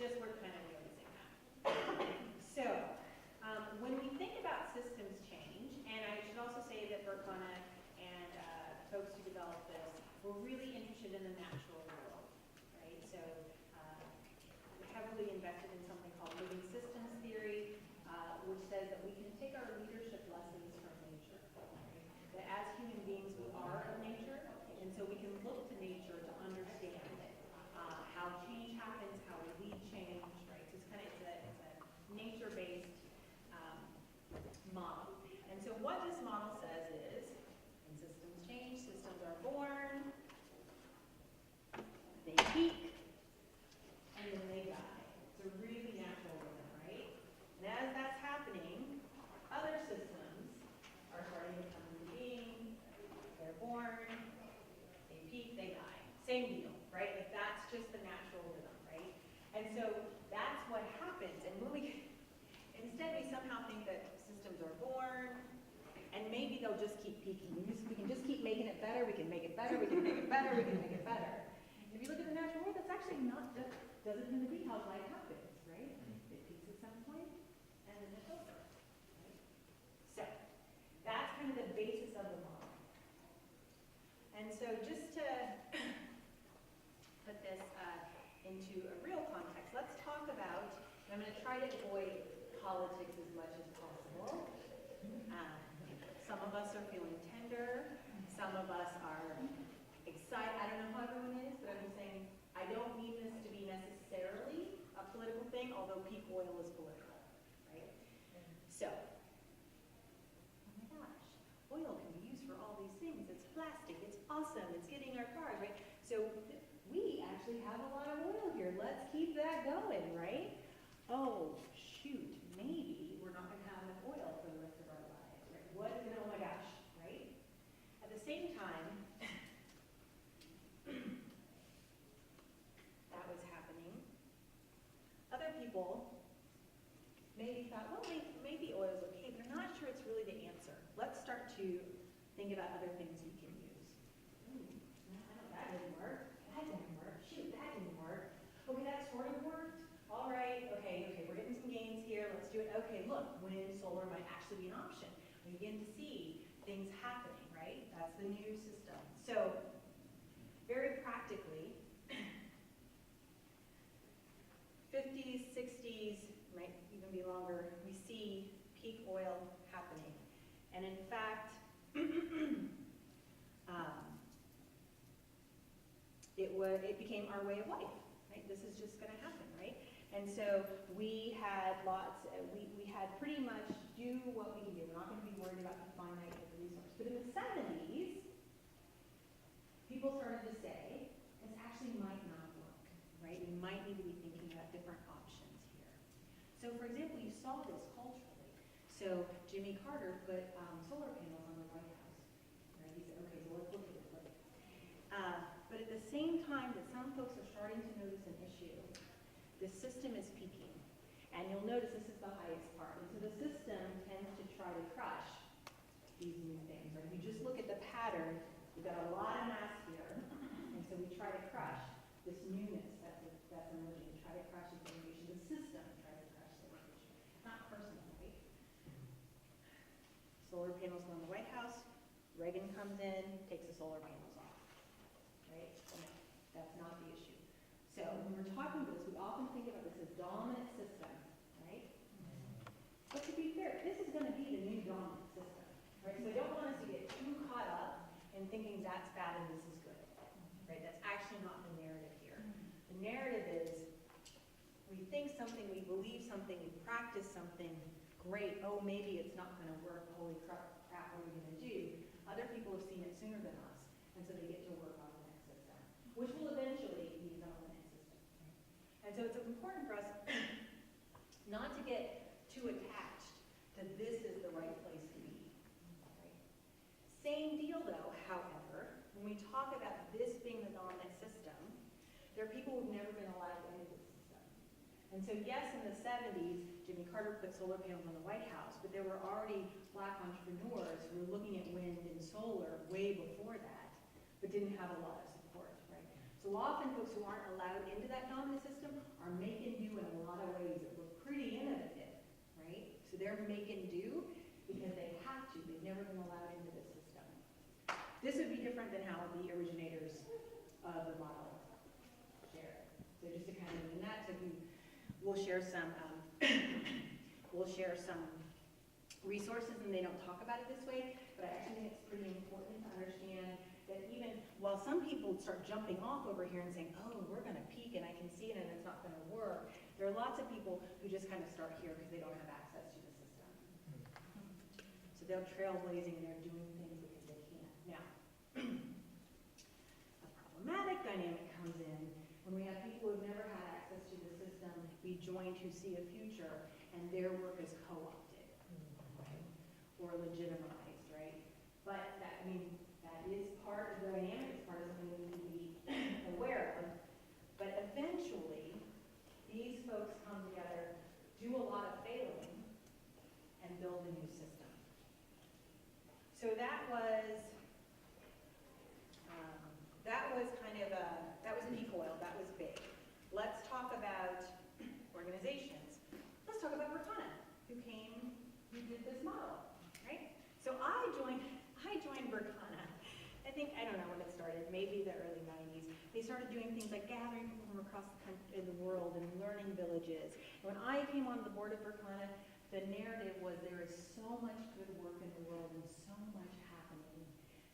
just we're kind of noticing that. So, when we think about systems change, and I should also say that Berkana and folks who developed this were really interested in the natural world, right? So, heavily invested in something called living systems theory, which says that we can take our leadership lessons from nature, right? That as human beings we are of nature, and so we can look to nature to understand how change happens, how we lead change, right? So it's a nature-based model. And so what this model says is, when systems change, systems are born, they peak, and then they die. It's a really natural rhythm, right? And as that's happening, other systems are starting to come into being. They're born, they peak, they die. Same deal, right? Like that's just the natural rhythm, right? And so that's what happens. And when instead we somehow think that systems are born, and maybe they'll just keep peaking. We can just keep making it better, we can make it better, we can make it better, we can make it better. If you look at the natural world, that's actually not just, doesn't tend to be how life happens, right? It peaks at some point, and then it's over, right? So, that's kind of the basis of the model. And so just to put this into a real context, let's talk about, and I'm going to try to avoid politics as much as possible. Some of us are feeling tender, some of us are excited. I don't know how everyone is, but I'm just saying, I don't mean this to be necessarily a political thing, although peak oil is political, right? So, oh my gosh, oil can be used for all these things. It's plastic, it's awesome, it's getting our cars, right? So, we actually have a lot of oil here. Let's keep that going, right? Oh, shoot, maybe we're not going to have enough oil for the rest of our lives, right? What is it? Oh my gosh, right? At the same time, that was happening. Other people maybe thought, well, maybe oil is okay, but they're not sure it's really the answer. Let's start to think about other things we can use. That didn't work. That didn't work. Shoot, that didn't work. Okay, that sort of worked. All right, okay, we're getting some gains here. Let's do it. Okay, look, wind, solar might actually be an option. We begin to see things happening, right? That's the new system. So, very practically, 50s, 60s, might even be longer, we see peak oil happening. And in fact, it became our way of life, right? This is just going to happen, right? And so we had we had pretty much do what we can do. We're not going to be worried about the finite of the resource. But in the 70s, people started to say, this actually might not work, right? We might need to be thinking about different options here. So for example, you saw this culturally. So Jimmy Carter put solar panels on the White House, right? He said, okay, so let's look at it. But at the same time that some folks are starting to notice an issue, the system is peaking. And you'll notice this is the highest part. And so the system tends to try to crush these new things. Right? If you just look at the pattern, we've got a lot of mass here. And so we try to crush this newness that's emerging. We try to crush this innovation. The system tries to crush the innovation. Not personal, right? Solar panels go in the White House. Reagan comes in, takes the solar panels off. Right? No, that's not the issue. So when we're talking about this, we often think about this as dominant system, right? But to be fair, this is going to be the new dominant system, right? So I don't want us to get too caught up in thinking that's bad and this is good, right? That's actually not the narrative here. The narrative is we think something, we believe something, we practice something, great, oh, maybe it's not going to work, holy crap, what are we going to do? Other people have seen it sooner than us, and so they get to work on the next system, which will eventually be the dominant system. And so it's important for us not to get too attached to this is the right place to be. Right? Same deal though, however, when we talk about this being the dominant system, there are people who've never been allowed into the system. And so yes, in the 70s, Jimmy Carter put solar panels on the White House, but there were already black entrepreneurs who were looking at wind and solar way before that, but didn't have a lot of support, right? So often folks who aren't allowed into that dominant system are making do in a lot of ways that look pretty innovative, right? So they're making do because they have to. They've never been allowed into the system. This would be different than how the originators of the model share. So just to kind of mean that, so we'll share some resources, and they don't talk about it this way, but I actually think it's pretty important to understand that even while some people start jumping off over here and saying, oh, we're going to peak and I can see it and it's not going to work, there are lots of people who just kind of start here because they don't have access to the system. So they're trailblazing and they're doing things because they can't. Now, a problematic dynamic comes in when we have people who have never had access to the system be joined who see a future and their work is co-opted, right? Or legitimized, right? But that, I mean, that is part of the dynamic, it's part of something we need to be aware of. But eventually, these folks come together, do a lot of failing, and build a new system. So that was that was peak oil, that was big. Let's talk about organizations. Let's talk about Berkana, who did this model, right? So I joined Berkana. I don't know when it started, maybe the early 90s. They started doing things like gathering people from across the country, the world, and learning villages. When I came on the board of Berkana, the narrative was there is so much good work in the world and so much happening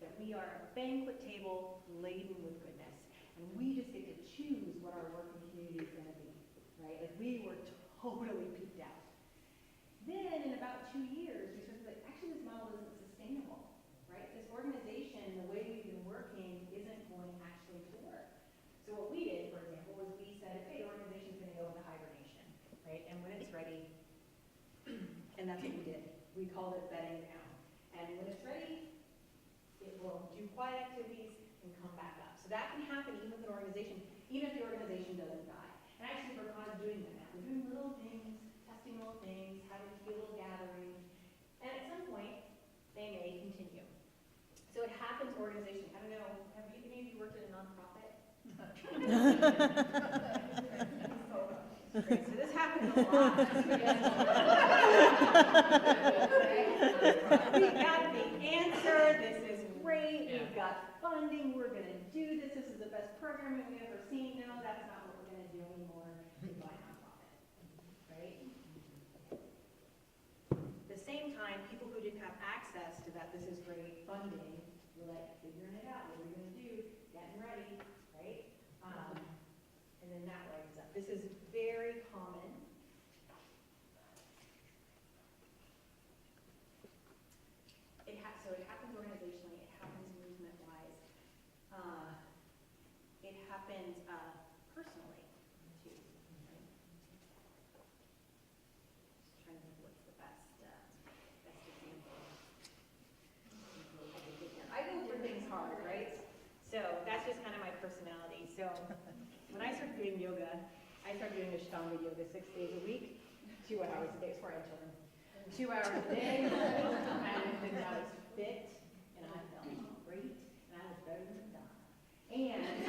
that we are a banquet table laden with goodness. And we just get to choose what our working community is going to be, right? Like we were totally peaked out. Then in about 2 years, we started like, actually this model isn't sustainable, right? This organization, the way we've been working, isn't going actually to work. So what we did, for example, was we said, okay, the organization's going to go into hibernation, right? And when it's ready, and that's what we did. We called it bedding down. And when it's ready, it will do quiet activities and come back up. So that can happen even with an organization, even if the organization doesn't die. And actually, Berkana's doing that now. We're doing little things, testing little things, having a few little gatherings. And at some point, they may continue. So it happens organizationally. I don't know, have you, any of you worked at a nonprofit? Great, so this happens a lot. We got the answer, this is great, we've got funding, we're going to do this, this is the best programming we've ever seen. No, that's not what we're going to do anymore. We buy nonprofit, right? At the same time, people who didn't have access to that, this is great funding, were like figuring it out, what are we going to do, getting ready, right? And then that winds up. This is very common. So it happens organizationally, it happens movement-wise. It happens personally, too. Right? Just trying to think what's the best example. I go for things hard, right? So that's just kind of my personality. So when I started doing yoga, I started doing Ashtanga yoga 6 days a week, 2 hours a day. Before I had children. 2 hours a day, and I was fit, and I felt great, and I was better than Donna. And then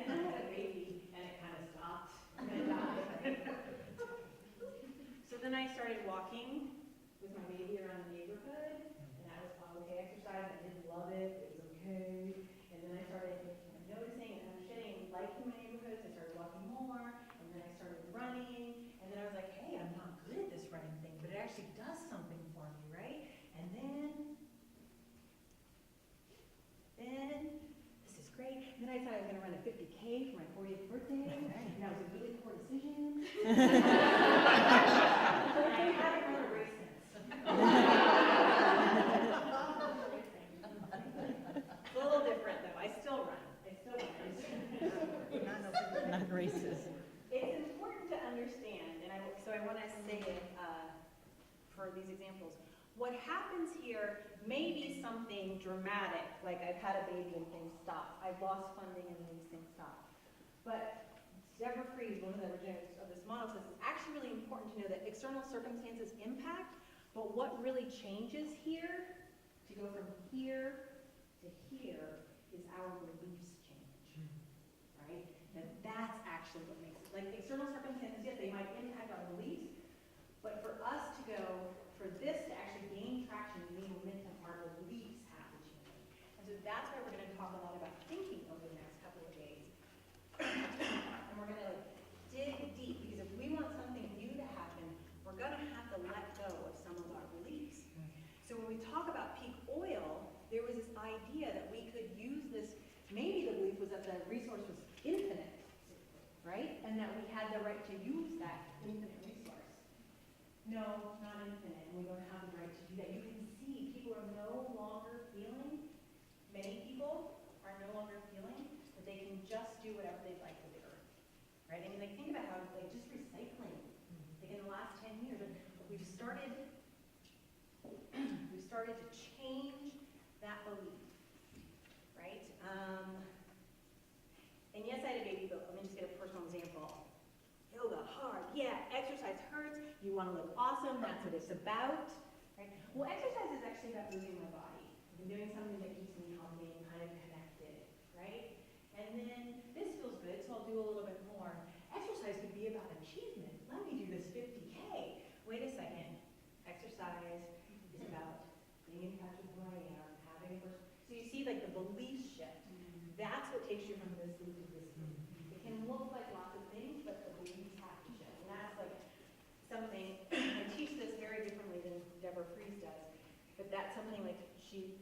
I had a baby, and it kind of stopped, and it died. So then I started walking with my baby around the neighborhood, and that was okay exercise. I didn't love it, it was okay. And then I started noticing and understanding, liking my neighborhoods. I started walking more, and then I started running, and then I was like, hey, I'm not good at this running thing, but it actually does something for me, right? And then this is great. And then I decided I was going to run a 50K for my 40th birthday, and that was a really poor decision. I haven't run a race since. It's a little different, though. I still run. Not races. It's important to understand, and so I want to say it for these examples. What happens here may be something dramatic, like I've had a baby and things stop. I've lost funding and these things stop. But Deborah Freeze, one of the originators of this model, says it's actually really important to know that external circumstances impact, but what really changes here, to go from here to here, is our beliefs change. Like external circumstances, yes, they might impact our beliefs, but for us to go, for this to actually gain traction and gain momentum, our beliefs have to change. And so that's why we're going to talk a lot about thinking over the next couple of days. And we're going to dig deep, because if we want something new to happen, we're going to have to let go of some of our beliefs. So when we talk about peak oil, there was this idea that we could use this, maybe the belief was that the resource was infinite, right? And that we had the right to use that infinite resource. No, not infinite, and we don't have the right to do that. You can see people are no longer feeling, many people are no longer feeling that they can just do whatever they'd like with the earth, right? I mean, like, think about how, like, just recycling, like in the last 10 years, we've started to change that belief, right? And yes, I had a baby, but let me just get a personal example. Yoga, hard, yeah, exercise hurts, you want to look awesome, that's what it's about, right? Well, exercise is actually about moving my body. I've been doing something that keeps me healthy and kind of connected, right? And then this feels good, so I'll do a little bit more. Exercise could be about achievement. Let me do this 50K. Wait a second. Exercise is about being in touch with who I am, having a person. So you see, like, the belief shift. That's what takes you from this loop to this loop. It can look like lots of things, but the beliefs have to shift. And that's like something, I teach this very differently than Deborah Fries does, but that's something like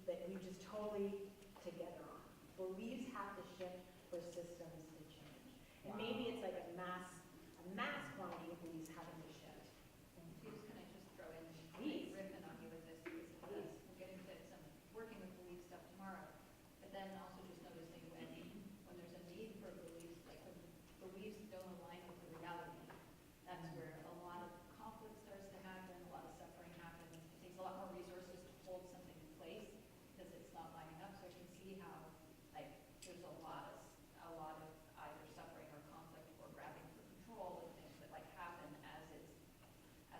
that we just totally together on. Beliefs have to shift for systems to change. And maybe it's like a mass quantity of beliefs having to shift. Suze, can I just throw in, Please. riffing on you with this, because we'll get into some working with belief stuff tomorrow, but then also just noticing when there's a need for beliefs, like when beliefs don't align with the reality, that's where a lot of conflict starts to happen, a lot of suffering happens. It takes a lot more resources to hold something in place because it's not lining up. So I can see how, like, there's a lot of either suffering or conflict or grabbing for control and things that like happen as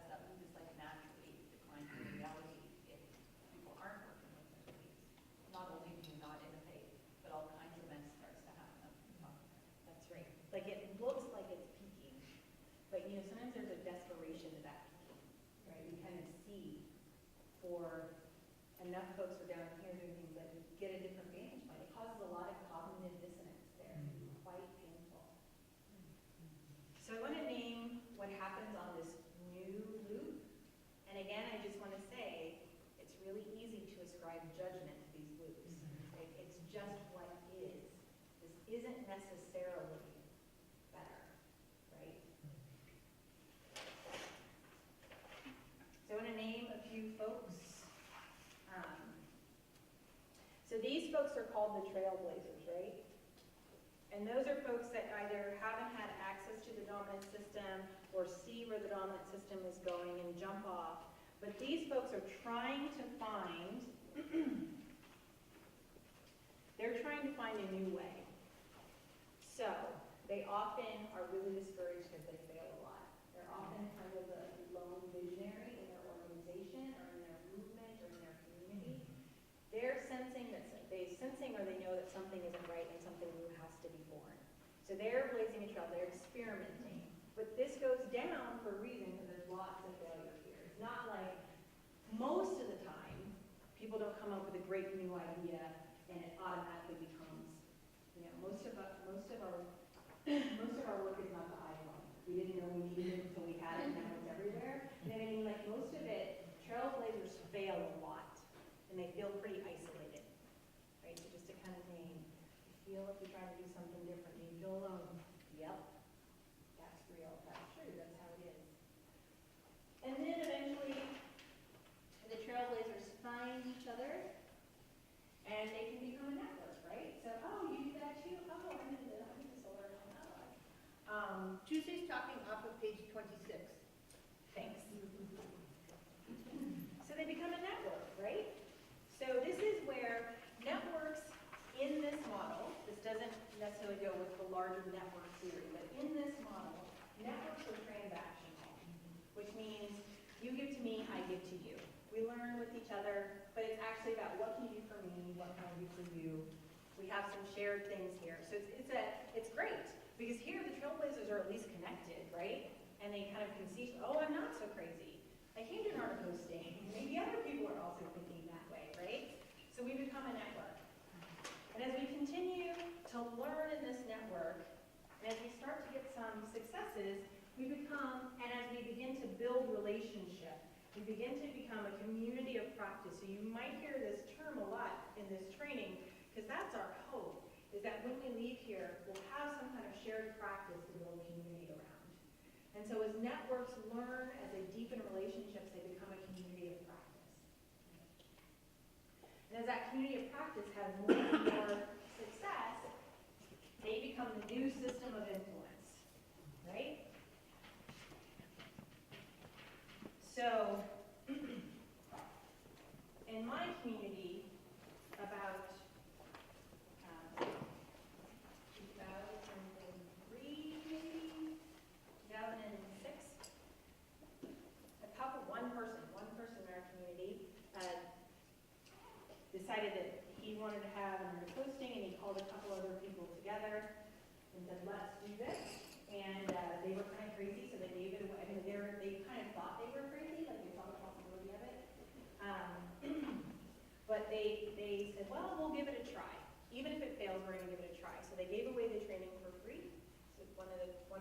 that loop is like naturally declining in reality if people aren't working with their beliefs. Not only do you not innovate, but all kinds of mess starts to happen up the top of it. That's right. Like, it looks like it's peaking, but you know, sometimes there's a desperation to that peaking, right? You kind of see for enough folks who are down here doing things that get a different vantage point. It causes a lot of cognitive dissonance there. It's quite painful. So I want to name what happens on this new loop. And again, I just want to say, it's really easy to ascribe judgment to these loops. Right? It's just what is. This isn't necessarily better, right? So I want to name a few folks. So these folks are called the trailblazers, right? And those are folks that either haven't had access to the dominant system or see where the dominant system is going and jump off. But these folks are trying to find, a new way. So they often are really discouraged because they fail a lot. They're often kind of a lone visionary in their organization or in their movement or in their community. They're sensing or they know that something isn't right and something new has to be born. So they're blazing a trail, they're experimenting. But this goes down for a reason because there's lots of failure here. It's not like most of the time people don't come up with a great new idea and it automatically becomes, you know, most of our work is not the iPhone. We didn't know we needed it until we had it and now it's everywhere. And I mean, like most of it, trailblazers fail a lot and they feel pretty isolated. Right? So just to kind of name, you feel if you're trying to do something different, you feel alone. Yep. That's real. That's true. That's how it is. And then eventually the trailblazers find each other and they can become a network, right? So, oh, you do that too? Oh, I'm into solar. Oh. Tuesday's talking off of page 26. Thanks. So they become a network, right? So this is where networks in this model, this doesn't necessarily go with the larger network theory, but in this model, networks are transactional, which means you give to me, I give to you. We learn with each other, but it's actually about what can you do for me, what can I do for you. We have some shared things here. So it's great Because here the trailblazers are at least connected, right? And they kind of can see, oh, I'm not so crazy. I came to an art of hosting. Maybe other people are also thinking that way, right? So we become a network. And as we continue to learn in this network, and as we start to get some successes, we become, and as we begin to build relationship, we begin to become a community of practice. So you might hear this term a lot in this training, because that's our hope, is that when we leave here, we'll have some kind of shared practice to build a community around. And so as networks learn, as they deepen relationships, they become a community of practice. And as that community of practice has more and more success, they become the new system of influence, right? So, in my community, about 2003, maybe, 2006, one person in our community decided that he wanted to have an art hosting, and he called a couple other people together and said, let's do this. And they were kind of crazy, so they gave it away. I mean, they kind of thought they were crazy, like they saw the possibility of it. But they said, well, we'll give it a try. Even if it fails, we're going to give it a try. So they gave away the training for free. So one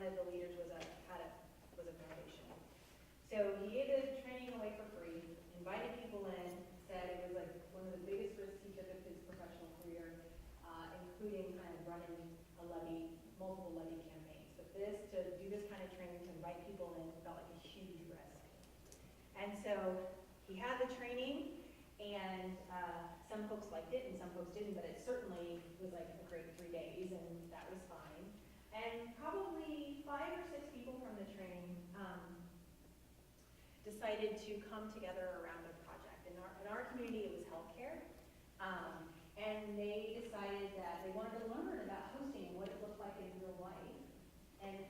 of the leaders was a foundation. So he gave the training away for free, invited people in, said it was like one of the biggest risks he took of his professional career, including kind of running multiple levy campaigns. But to do this kind of training, to invite people in, felt like a huge risk. And so he had the training, and some folks liked it and some folks didn't, but it certainly was like a great 3 days, and that was fine. And probably 5 or 6 people from the training decided to come together around a project. In our community, it was healthcare. And they decided that they wanted to learn about hosting and what it looked like in real life. And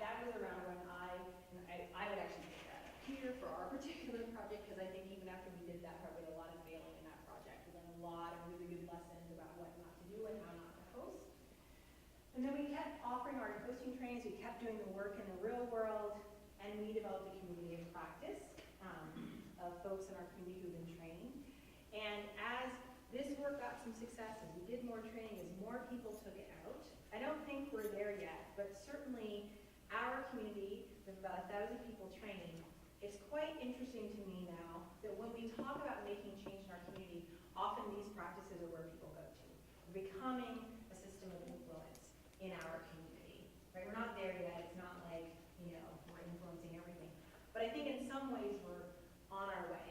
that was around when I would actually pick that up here for our particular project, because I think even after we did that, probably a lot of failing in that project. We learned a lot of really good lessons about what not to do and how not to host. And then we kept offering our hosting trainings, we kept doing the work in the real world, and we developed a community of practice of folks in our community who've been trained. And as this work got some successes, we did more training as more people took it out. I don't think we're there yet, but certainly our community, with about 1,000 people trained, it's quite interesting to me now that when we talk about making change in our community, often these practices are where people go to. We're becoming a system of influence in our community, right? We're not there yet. It's not like, we're influencing everything. But I think in some ways we're on our way.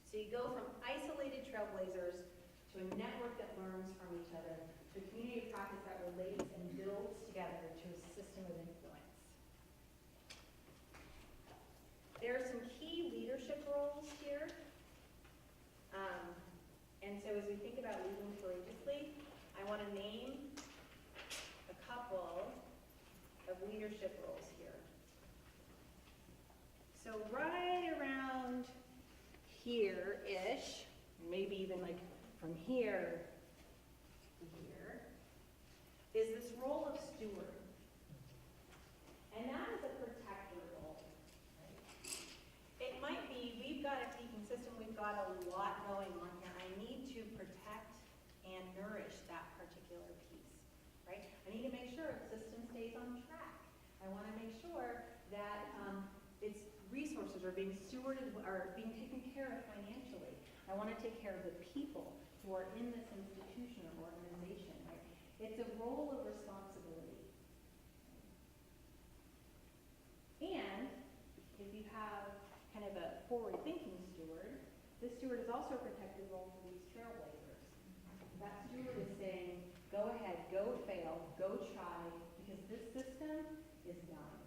So you go from isolated trailblazers to a network that learns from each other, to a community of practice that relates and builds together to a system of influence. There are some key leadership roles here. And so as we think about leading courageously, I want to name a couple of leadership roles here. So right around here-ish, maybe even like from here to here, is this role of steward. And that is a protector role. Right? It might be, we've got a teaching system, we've got a lot going on here. I need to protect and nourish that particular piece. Right? I need to make sure the system stays on track. I want to make sure that its resources are being stewarded, are being taken care of financially. I want to take care of the people who are in this institution or organization. Right? It's a role of responsibility. And if you have kind of a forward-thinking steward, this steward is also a protected role for these trailblazers. That steward is saying, go ahead, go fail, go try, because this system is done.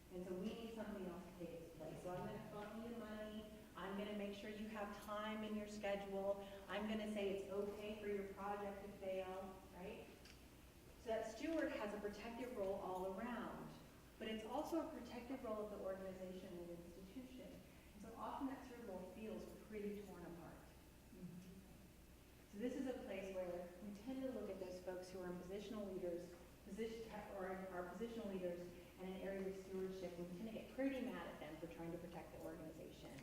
And so we need something else to take its place. So I'm going to fund you the money. I'm going to make sure you have time in your schedule. I'm going to say it's okay for your project to fail, right? So that steward has a protective role all around. But it's also a protective role of the organization and institution. And so often that steward role feels pretty torn apart. So this is a place where we tend to look at those folks who are on positional leaders, or our positional leaders in an area of stewardship, we tend to get pretty mad at them for trying to protect the organization,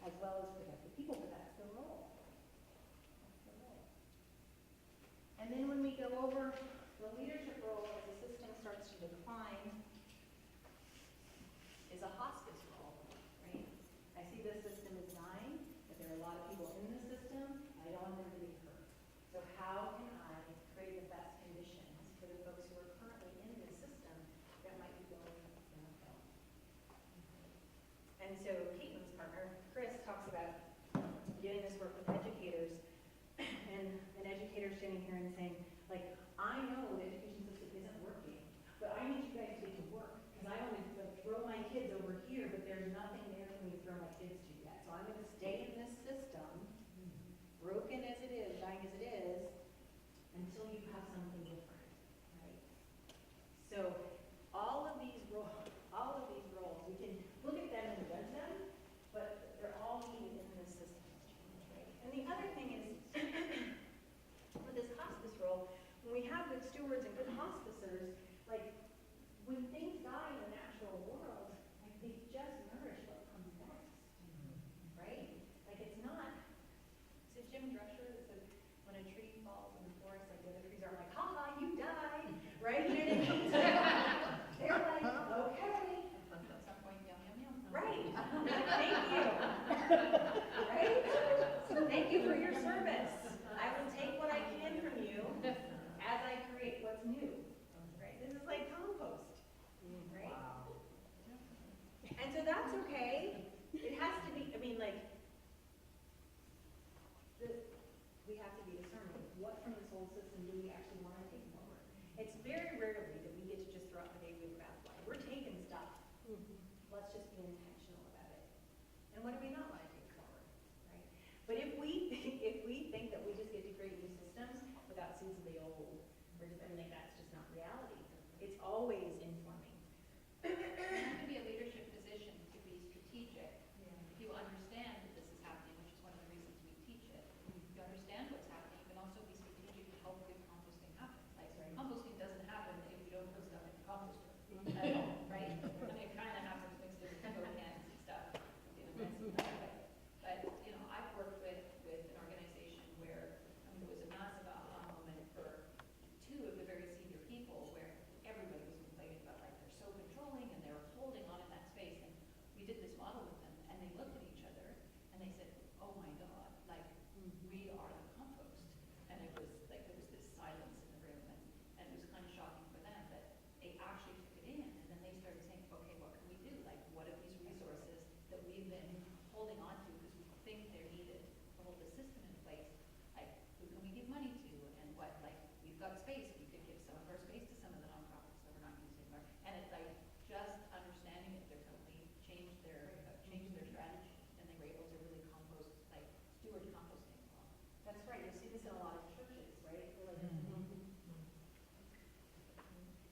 as well as protect the people, but that's the role. That's the role. And then when we go over the leadership role as the system starts to decline, is a hospice role, right? I see this system is dying, but there are a lot of people in the system, I don't want them to be hurt. So how can I create the best conditions for the folks who are currently in this system that might be going downhill? And so Caitlin's partner, Chris, talks about doing this work with educators, and an educator standing here and saying, like, I know the education system isn't working, but I need you guys to get to work, because I want to throw my kids over here, but there's nothing there for me to throw my kids to yet. So I'm going to stay in this system, broken as it is, dying as it is, until you have something different, right? So all of these roles, we can look at them and judge them, but they're all needed in this system, right? And the other thing is, with this hospice role, when we have good stewards and good hospicers, like, when things die in the natural world, like, they just nourish what comes next, right? Like, it's not, Is it Jim Drescher that says, when a tree falls in the forest, like the other trees aren't like, ha, you died, right? You know what I mean? They're like, okay, at some point, yum, yum, yum. right, thank you, right? Thank you for your service. I will take what I can from you as I create what's new, right? This is like compost, right? And so that's okay. It has to be, I mean, like, we have to be discerning. What from this whole system do we actually want to take forward? It's very rarely that we get to just throw out the baby with the bathwater. We're taking stuff. Let's just be intentional about it. And what do we not want to take forward, right? But if we think that we just get to create new systems without seeds of the old, we're just, I mean, like, that's just not reality. It's always informing. You have to be a leadership position to be strategic. If you understand that this is happening, which is one of the reasons we teach it, if you understand what's happening, you can also be strategic to help good composting happen. Like, Right. composting doesn't happen if you don't put stuff in the composter at all, right? I mean, it kind of happens mixed in with coat cans and stuff, you know, that's not right. But, you know, I've worked with an organization where, I mean, there was a massive aha moment for two of the very senior people where everybody was complaining about, like, they're so controlling and they're holding on in that space. And we did this model with them, and they looked at each other and they said, oh my God, like, we are the compost. And it was like, there was this silence in the room, and it was kind of shocking for them that they actually took it in. And then they started saying, okay, what can we do? Like, what are these resources that we've been holding on to because we think they're needed to hold the system in place? Like, who can we give money to? And what, like, we've got space, we could give some of our space to some of the nonprofits that we're not using. And it's like, just understanding it differently changed their strategy, and they were able to really compost, like, steward composting well. That's right. You'll see this in a lot of churches, right? We're like,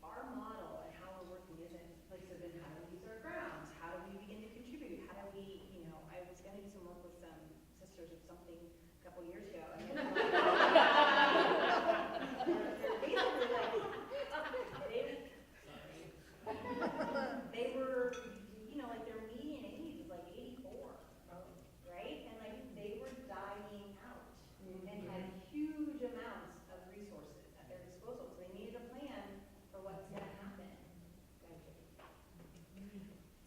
our model and how we're working isn't like, so then how do we use our grounds? How do we begin to contribute? How do we, you know, I was going to do some work with some sisters of something a couple years ago. And they're basically like, they were, you know, like their median age was like 84, right? And like they were dying out and had huge amounts of resources at their disposal. So they needed a plan for what's going to happen.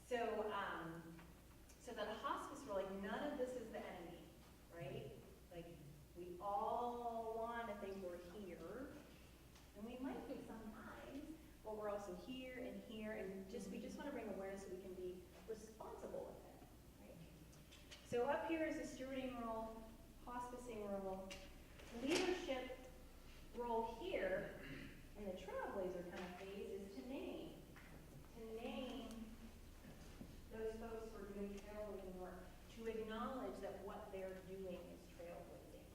So that hospice role, like none of this is the enemy, right? Like we all want to think we're here, and we might be sometimes, but we're also here, and we just want to bring awareness so we can be responsible with it, right? So up here is the stewarding role, hospicing role, leadership role here, in the trailblazer kind of phase is to name those folks who are doing trailblazing work, to acknowledge that what they're doing is trailblazing.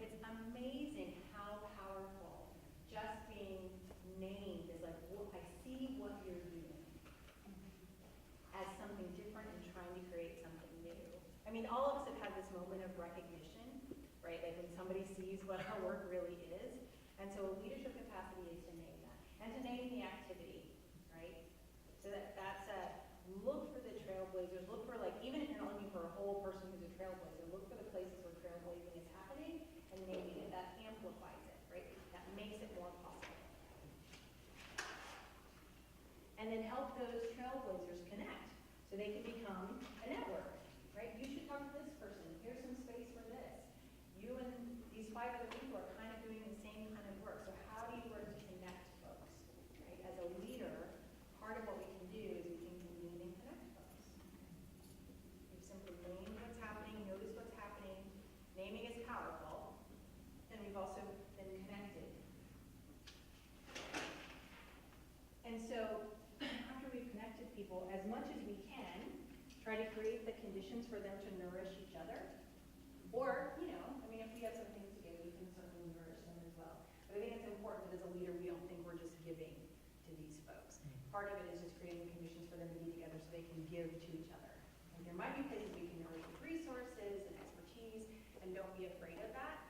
It's amazing how powerful just being named is like, I see what you're doing as something different and trying to create something new. I mean, all of us have had this moment of recognition, right? Like when somebody sees what our work really is. And so a leadership capacity is to name that, and to name the activity, right? So that's a, look for the trailblazers, look for like, even if you're not looking for a whole person who's a trailblazer, look for the places where trailblazing is happening and naming it. That amplifies it, right? That makes it more possible. And then help those trailblazers connect so they can become a network, right? You should talk to this person. Here's some space for this. You and these 5 other people are kind of doing the same kind of work. So how do you work to connect folks, right? As a leader, part of what we can do is we can convene and connect folks. We've simply named what's happening, noticed what's happening. Naming is powerful. And we've also been connected. And so, after we've connected people, as much as we can, try to create the conditions for them to nourish each other. Or, you know, I mean, if we have some things together, we can certainly nourish them as well. But I think it's important that as a leader, we don't think we're just giving to these folks. Part of it is just creating the conditions for them to be together so they can give to each other. And there might be places we can nourish with resources and expertise, and don't be afraid of that.